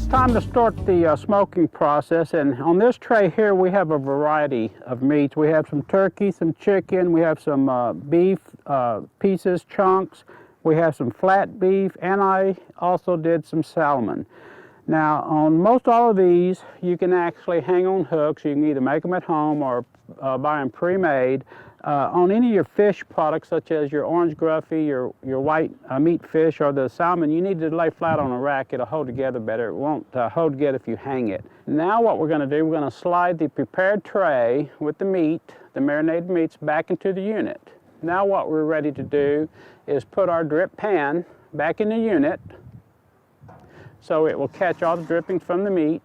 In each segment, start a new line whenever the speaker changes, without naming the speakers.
it's time to start the smoking process, and on this tray here we have a variety of meats. We have some turkey, some chicken, we have some beef pieces, chunks, we have some flat beef, and I also did some salmon. Now on most all of these you can actually hang on hooks. You can either make them at home or buy them pre-made. On any of your fish products, such as your orange gruffy, your white meat fish, or the salmon, you need to lay flat on a rack. It'll hold together better. It won't hold together if you hang it. Now what we're going to do, we're going to slide the prepared tray with the meat, the marinated meats, back into the unit. Now what we're ready to do is put our drip pan back in the unit so it will catch all the drippings from the meat.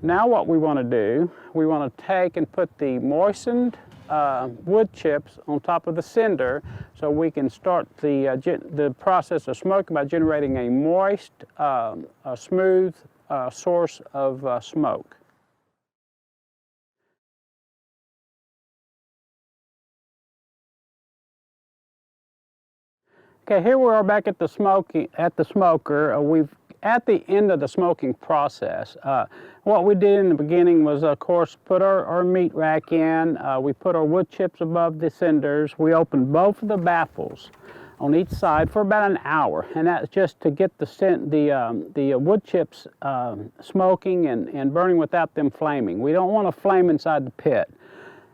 Now what we want to do, we want to take and put the moistened wood chips on top of the cinder so we can start the process of smoking by generating a moist, smooth source of smoke. Okay, here we are back at the smoker. We've at the end of the smoking process. What we did in the beginning was, of course, put our meat rack in. We put our wood chips above the cinders. We opened both of the baffles on each side for about an hour, and that's just to get the wood chips smoking and burning without them flaming. We don't want to flame inside the pit.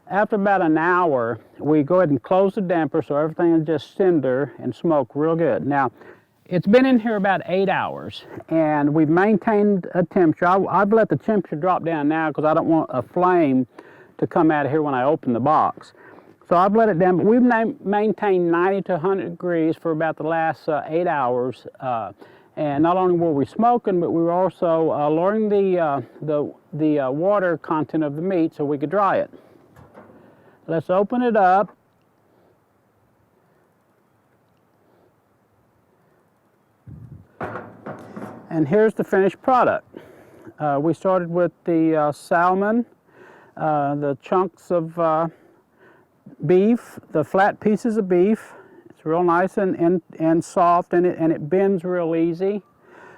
After about an hour, we go ahead and close the damper so everything will just cinder and smoke real good. Now, it's been in here about 8 hours, and we've maintained a temperature. I've let the temperature drop down now because I don't want a flame to come out of here when I open the box. So I've let it down, but we've maintained 90 to 100 degrees for about the last 8 hours. And not only were we smoking, but we were also lowering the water content of the meat so we could dry it. Let's open it up. And here's the finished product. We started with the salmon, the chunks of beef, the flat pieces of beef. It's real nice and soft, and it bends real easy.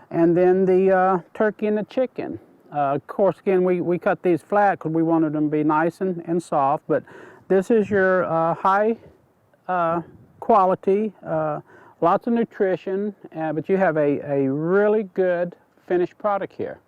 And then the turkey and the chicken. Of course, again, we cut these flat because we wanted them to be nice and soft, but this is your high quality, lots of nutrition, but you have a really good finished product here.